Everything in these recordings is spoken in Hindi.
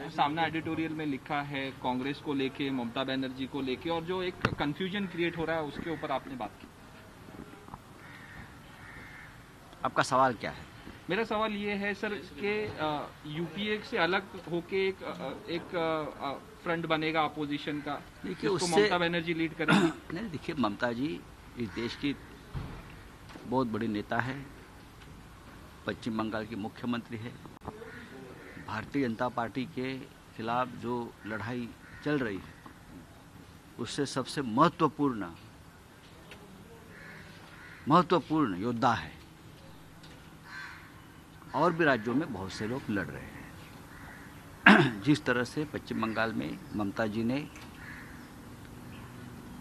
सामना एडिटोरियल में लिखा है कांग्रेस को लेके, ममता बनर्जी को लेके, और जो एक कंफ्यूजन क्रिएट हो रहा है उसके ऊपर आपने बात की। आपका सवाल क्या है? मेरा सवाल ये है सर कि यूपीए से अलग होके एक फ्रंट बनेगा अपोजिशन का, देखिए जिसको उससे ममता बनर्जी लीड करेंगी। नहीं, देखिए ममता जी इस देश की बहुत बड़ी नेता है, पश्चिम बंगाल की मुख्यमंत्री है। भारतीय जनता पार्टी के खिलाफ जो लड़ाई चल रही है उससे सबसे महत्वपूर्ण योद्धा है, और भी राज्यों में बहुत से लोग लड़ रहे हैं। जिस तरह से पश्चिम बंगाल में ममता जी ने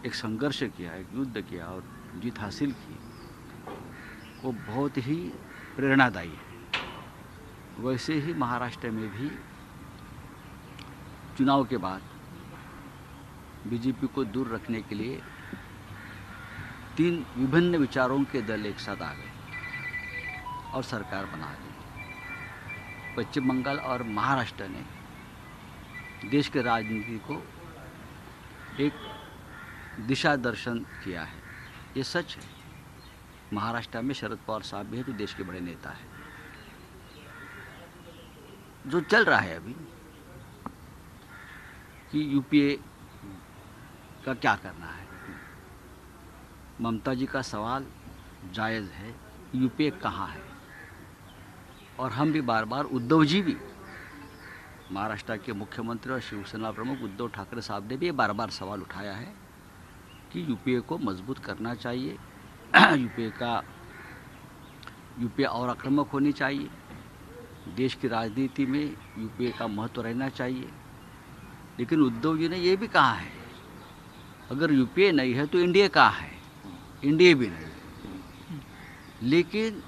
एक संघर्ष किया, एक युद्ध किया और जीत हासिल की, वो बहुत ही प्रेरणादायी है। वैसे ही महाराष्ट्र में भी चुनाव के बाद बीजेपी को दूर रखने के लिए 3 विभिन्न विचारों के दल एक साथ आ गए और सरकार बना दी। पश्चिम बंगाल और महाराष्ट्र ने देश के राजनीति को एक दिशा दर्शन किया है, ये सच है। महाराष्ट्र में शरद पवार साहब भी है जो देश के बड़े नेता हैं। जो चल रहा है अभी कि यूपीए का क्या करना है, ममता जी का सवाल जायज़ है, यूपीए कहाँ है। और हम भी बार बार, उद्धव जी भी, महाराष्ट्र के मुख्यमंत्री और शिवसेना प्रमुख उद्धव ठाकरे साहब ने भी ये बार बार सवाल उठाया है कि यूपीए को मजबूत करना चाहिए, यूपीए और आक्रामक होनी चाहिए, देश की राजनीति में यूपीए का महत्व रहना चाहिए। लेकिन उद्धव जी ने ये भी कहा है, अगर यूपीए नहीं है तो एनडीए कहाँ है, एनडीए भी नहीं। लेकिन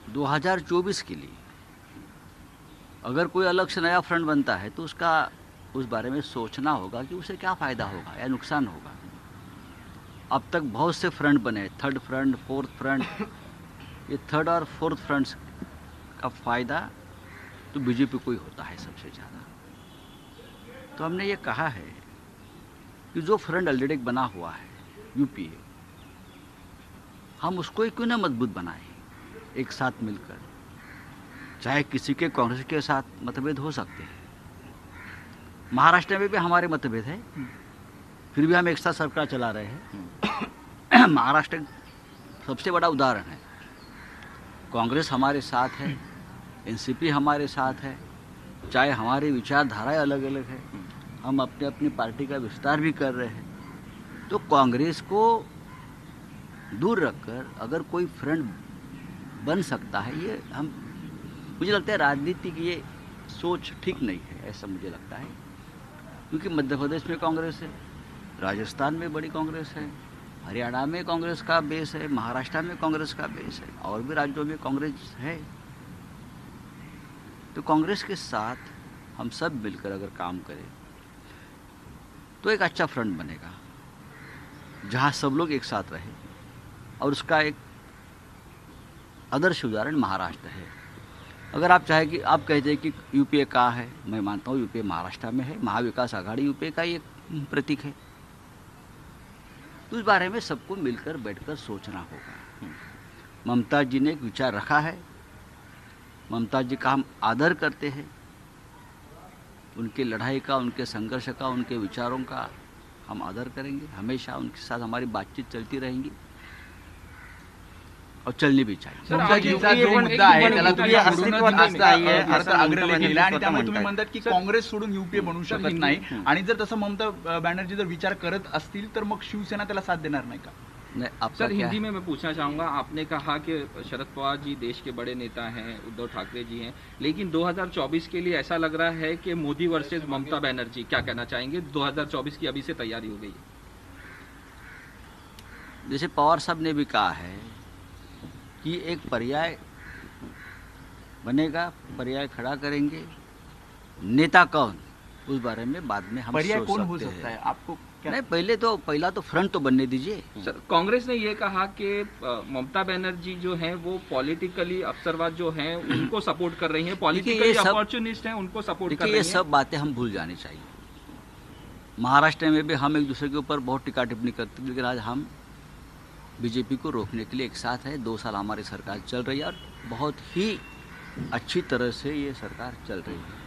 2024 के लिए अगर कोई अलग से नया फ्रंट बनता है तो उस बारे में सोचना होगा कि उसे क्या फ़ायदा होगा या नुकसान होगा। अब तक बहुत से फ्रंट बने, 3rd फ्रंट, 4th फ्रंट। ये 3rd और 4th फ्रंट्स का फ़ायदा तो बीजेपी को ही होता है सबसे ज़्यादा। तो हमने ये कहा है कि जो फ्रंट ऑलरेडी बना हुआ है यूपीए, हम उसको ही क्यों ना मजबूत बनाएं, एक साथ मिलकर। चाहे किसी के कांग्रेस के साथ मतभेद हो सकते हैं, महाराष्ट्र में भी हमारे मतभेद है, फिर भी हम एक साथ सरकार चला रहे हैं। महाराष्ट्र सबसे बड़ा उदाहरण है। कांग्रेस हमारे साथ है, एनसीपी हमारे साथ है, चाहे हमारी विचारधाराएं अलग अलग है, हम अपने अपनी पार्टी का विस्तार भी कर रहे हैं। तो कांग्रेस को दूर रखकर अगर कोई फ्रंट बन सकता है, ये मुझे लगता है राजनीति की ये सोच ठीक नहीं है, ऐसा मुझे लगता है। क्योंकि मध्य प्रदेश में कांग्रेस है, राजस्थान में बड़ी कांग्रेस है, हरियाणा में कांग्रेस का बेस है, महाराष्ट्र में कांग्रेस का बेस है, और भी राज्यों में कांग्रेस है। तो कांग्रेस के साथ हम सब मिलकर अगर काम करें तो एक अच्छा फ्रंट बनेगा जहां सब लोग एक साथ रहें। और उसका एक आदर्श उदाहरण महाराष्ट्र है। अगर आप चाहे कि आप कहते हैं कि यूपीए कहाँ है, मैं मानता हूँ यूपीए महाराष्ट्र में है, महाविकास आघाड़ी यूपीए का एक प्रतीक है। तो इस बारे में सबको मिलकर बैठकर सोचना होगा। ममता जी ने एक विचार रखा है, ममता जी का हम आदर करते हैं, उनकी लड़ाई का, उनके संघर्ष का, उनके विचारों का हम आदर करेंगे, हमेशा उनके साथ हमारी बातचीत चलती रहेंगी और चलनी भी चाहिए। जो मुद्दा आहे त्याला तुम्ही अस्तित्वात असता आहे असं अग्रलेख लिहिला आणि त्यामुळे तुम्ही म्हणतात की काँग्रेस सोडून यूपीए बनू शकत नाही, आणि जर तसं ममता बॅनर्जी जर विचार करत असतील तर मग शिवसेना त्याला साथ देणार नाही का? सर हिंदी में मैं पूछना चाहूंगा, आपने कहा कि शरद पवार जी देश के बड़े नेता हैं, उद्धव ठाकरे जी हैं, लेकिन 2024 के लिए ऐसा लग रहा है कि मोदी वर्सेस ममता बनर्जी, क्या कहना चाहेंगे? 2024 की अभी से तैयारी हो गई है। जैसे पवार साहब ने भी कहा है कि एक पर्याय बनेगा, पर्याय खड़ा करेंगे। नेता कौन, उस बारे में बाद में हम पर्याय सोच कौन हो सकते सकता हैं। है आपको क्या? नहीं, पहला तो फ्रंट तो बनने दीजिए। सर, कांग्रेस ने ये कहा कि ममता बनर्जी जो है वो पॉलिटिकली अफसरवाद जो है उनको सपोर्ट कर रही हैं, पॉलिटिकली अपॉर्चुनिस्ट हैं उनको सपोर्ट कर देखिए, रही ये हैं। सब बातें हम भूल जानी चाहिए। महाराष्ट्र में भी हम एक दूसरे के ऊपर बहुत टिक्का टिप्पणी करते हैं, लेकिन आज हम बीजेपी को रोकने के लिए एक साथ है। 2 साल हमारी सरकार चल रही है और बहुत ही अच्छी तरह से ये सरकार चल रही है।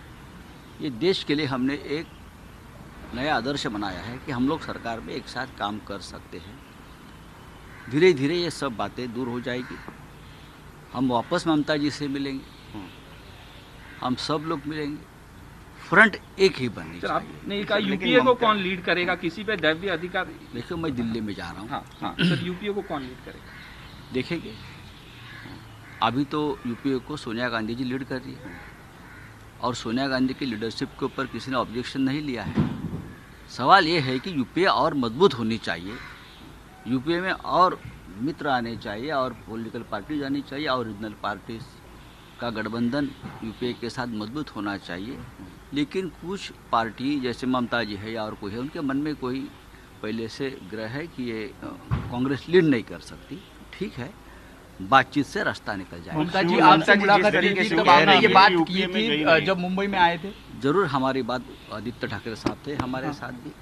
ये देश के लिए हमने एक नया आदर्श बनाया है कि हम लोग सरकार में एक साथ काम कर सकते हैं। धीरे धीरे ये सब बातें दूर हो जाएगी। हम वापस ममता जी से मिलेंगे, हम सब लोग मिलेंगे। फ्रंट एक ही बननी सर, चाहिए। आपने कहा यूपीए को कौन लीड करेगा, किसी पे दैवीय अधिकार? देखिए, मैं दिल्ली में जा रहा हूँ। हाँ हाँ सर, यूपीए को कौन लीड करेगा? देखेंगे। अभी तो यूपीए को सोनिया गांधी जी लीड कर रही है और सोनिया गांधी की लीडरशिप के ऊपर किसी ने ऑब्जेक्शन नहीं लिया है। सवाल ये है कि यूपीए और मजबूत होनी चाहिए, यूपीए में और मित्र आने चाहिए और पॉलिटिकल पार्टीज आनी चाहिए और रीजनल पार्टीज का गठबंधन यूपीए के साथ मजबूत होना चाहिए। लेकिन कुछ पार्टी जैसे ममता जी है या और कोई है, उनके मन में कोई पहले से ग्रह है कि ये कांग्रेस लीड नहीं कर सकती। ठीक है, बातचीत से रास्ता निकल जाएगा। ममता जी आपसे मुलाकात की थी तब आपने ये बात की थी जब मुंबई में आए थे? जरूर हमारी बात आदित्य ठाकरे साहब थे हमारे साथ भी।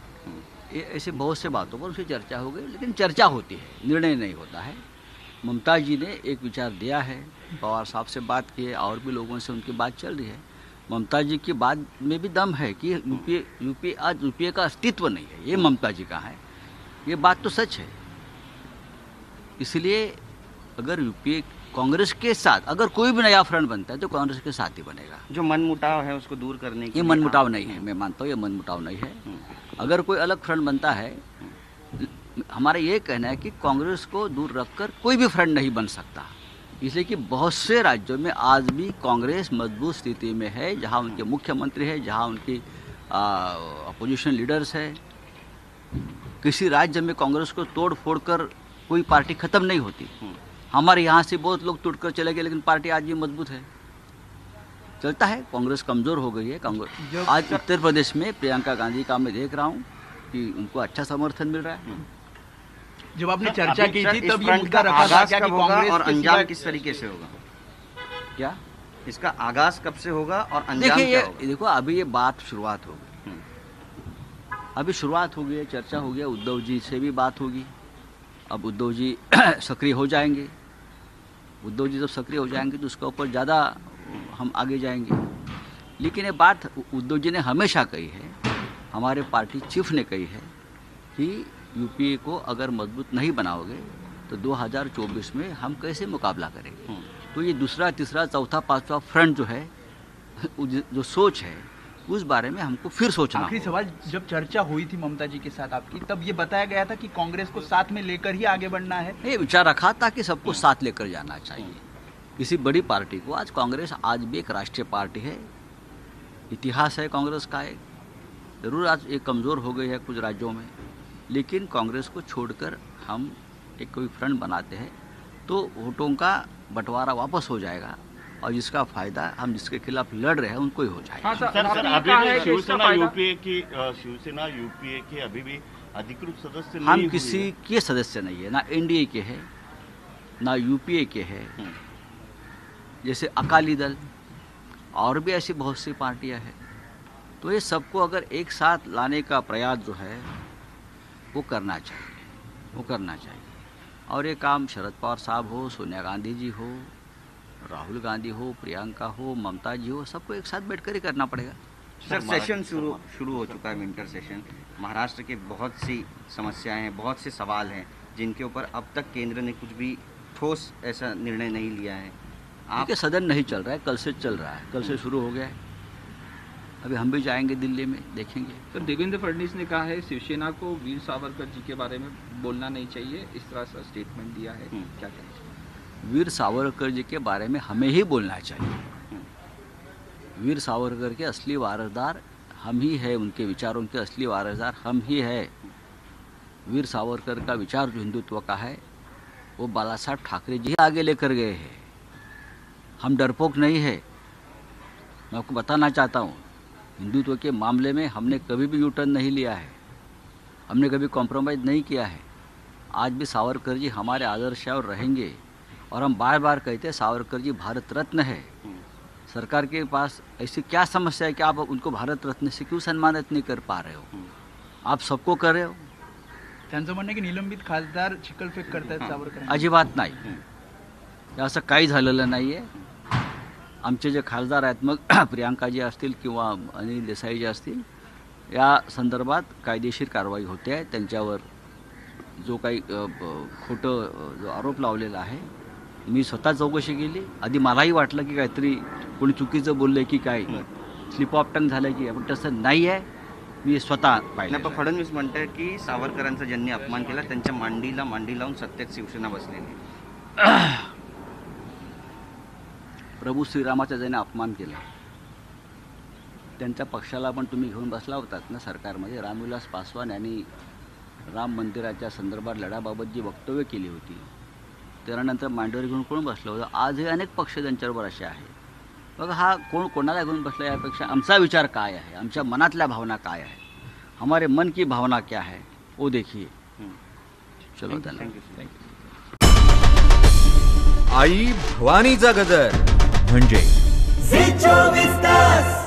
ये ऐसे बहुत से बातों पर उनसे चर्चा हो गई, लेकिन चर्चा होती है, निर्णय नहीं होता है। ममता जी ने एक विचार दिया है, पवार साहब से बात की है और भी लोगों से उनकी बात चल रही है। ममता जी की बात में भी दम है कि यूपीए आज यूपीए का अस्तित्व नहीं है, ये ममता जी का है। ये बात तो सच है। इसलिए अगर यूपीए कांग्रेस के साथ अगर कोई भी नया फ्रंट बनता है तो कांग्रेस के साथ ही बनेगा। जो मनमुटाव है उसको दूर करने के ये लिए मनमुटाव नहीं है, मैं मानता हूँ ये मनमुटाव नहीं है। अगर कोई अलग फ्रंट बनता है, हमारा ये कहना है कि कांग्रेस को दूर रखकर कोई भी फ्रंट नहीं बन सकता। इसलिए कि बहुत से राज्यों में आज भी कांग्रेस मजबूत स्थिति में है, जहाँ उनके मुख्यमंत्री है, जहाँ उनकी अपोजिशन लीडर्स है। किसी राज्य में कांग्रेस को तोड़ फोड़ कर कोई पार्टी खत्म नहीं होती। हमारे यहाँ से बहुत लोग टूटकर चले गए, लेकिन पार्टी आज भी मजबूत है, चलता है। कांग्रेस कमज़ोर हो गई है। कांग्रेस आज उत्तर प्रदेश में प्रियंका गांधी का मैं देख रहा हूँ कि उनको अच्छा समर्थन मिल रहा है। जब आपने चर्चा की थी तब ये फ्रंट मुद्दा का रखा था आगाज क्या कब कि होगा कांग्रेस और के अंजाम सिवाय- किस तरीके से होगा? क्या इसका आगाज कब से होगा और अंजाम देखिए, क्या ये होगा? देखो, अभी ये बात शुरुआत हो गई, अभी शुरुआत हो गई है, चर्चा हो गया। उद्धव जी से भी बात होगी। अब उद्धव जी सक्रिय हो जाएंगे। उद्धव जी जब सक्रिय हो जाएंगे तो उसके ऊपर ज़्यादा हम आगे जाएंगे। लेकिन ये बात उद्धव जी ने हमेशा कही है, हमारे पार्टी चीफ ने कही है कि यूपीए को अगर मजबूत नहीं बनाओगे तो 2024 में हम कैसे मुकाबला करेंगे। तो ये दूसरा, तीसरा, चौथा, पांचवा फ्रंट जो है, जो सोच है, उस बारे में हमको फिर सोचना आखिरी होगा। सवाल, जब चर्चा हुई थी ममता जी के साथ आपकी, तब ये बताया गया था कि कांग्रेस को साथ में लेकर ही आगे बढ़ना है। ये विचार रखा था कि सबको साथ लेकर जाना चाहिए। किसी बड़ी पार्टी को, आज कांग्रेस आज भी एक राष्ट्रीय पार्टी है, इतिहास है कांग्रेस का एक। जरूर आज एक कमज़ोर हो गई है कुछ राज्यों में, लेकिन कांग्रेस को छोड़कर हम एक कोई फ्रंट बनाते हैं तो वोटों का बंटवारा वापस हो जाएगा और जिसका फायदा हम जिसके खिलाफ लड़ रहे हैं उनको ही हो जाएगा। हाँ सर, सर आपने अभी कहा है भी कि इसका फायदा- शिवसेना यूपीए के अभी भी अधिकृत सदस्य हम नहीं हुई किसी है। के सदस्य नहीं है, ना एनडीए के है, ना यूपीए के है। जैसे अकाली दल और भी ऐसी बहुत सी पार्टियां हैं। तो ये सबको अगर एक साथ लाने का प्रयास जो है वो करना चाहिए। और ये काम शरद पवार साहब हो, सोनिया गांधी जी हो, राहुल गांधी हो, प्रियंका हो, ममता जी हो, सबको एक साथ बैठकर ही करना पड़ेगा। सर, सेशन शुरू हो चुका है, विंटर सेशन। महाराष्ट्र के बहुत सी समस्याएं हैं, बहुत से सवाल हैं जिनके ऊपर अब तक केंद्र ने कुछ भी ठोस ऐसा निर्णय नहीं लिया है। आप क्योंकि सदन नहीं चल रहा है, कल से चल रहा है, कल से शुरू हो गया है। अभी हम भी जाएंगे दिल्ली में, देखेंगे। तो देवेंद्र फडणवीस ने कहा है शिवसेना को वीर सावरकर जी के बारे में बोलना नहीं चाहिए, इस तरह से स्टेटमेंट दिया है। क्या कहना चाहिए? वीर सावरकर जी के बारे में हमें ही बोलना चाहिए। वीर सावरकर के असली वारसदार हम ही है, उनके विचारों के असली वारसदार हम ही है। वीर सावरकर का विचार जो हिंदुत्व का है वो बाला साहब ठाकरे जी आगे लेकर गए हैं। हम डरपोक नहीं है। मैं आपको बताना चाहता हूँ, हिंदुत्व के मामले में हमने कभी भी यू टर्न नहीं लिया है, हमने कभी कॉम्प्रोमाइज़ नहीं किया है। आज भी सावरकर जी हमारे आदर्श और रहेंगे, और हम बार बार कहते हैं सावरकर जी भारत रत्न है। सरकार के पास ऐसी क्या समस्या है कि आप उनको भारत रत्न से क्यों सम्मानित नहीं कर पा रहे हो? आप सबको कर रहे हो। त्यांचं म्हणणं आहे की निलंबित खासदार चिखलफेक करतायत सावरकर. अजिबात नाही, हे असं काही झालेलं नाही आहे. आमचे जे खासदार आहेत, मग प्रियांकाजी असतील किंवा अनिल देसाई जे असतील, या संदर्भात कायदेशीर कारवाई होते आहे. त्यांच्यावर जो काही खोटं जो आरोप लावलेला आहे, मी स्वतः चौकशी केली. आधी मलाही वाटलं की काहीतरी कोणी चुकीचं बोललं की काय, स्लिप ऑफ टंग झालं की, पण तसं नाही आहे. मी स्वतः पाहिलं. पण फडणवीस म्हणतात की सावरकरांचा ज्यांनी अपमान केला त्यांच्या मांडीला मांडी लावून सत्तेत शिवसेना बसलेली. प्रभू श्रीरामाचा ज्याने अपमान केला त्यांच्या पक्षाला पण तुम्ही घेऊन बसला होतात ना सरकारमध्ये. रामविलास पासवान यांनी राम मंदिराच्या संदर्भात लढ्याबाबत जी वक्तव्य केली होती, त्यानंतर मांडीवर घेऊन कोण बसलं होतं? आजही अनेक पक्ष त्यांच्याबरोबर असे आहे. बघा, हा कोण कोणाला घेऊन बसला यापेक्षा आमचा विचार काय आहे, आमच्या मनातल्या भावना काय आहे, हमारे मन की भावना क्या है वो देखिए. चलो धन्यवाद. आई भवानीचा गजर म्हणजे झी 24 तास.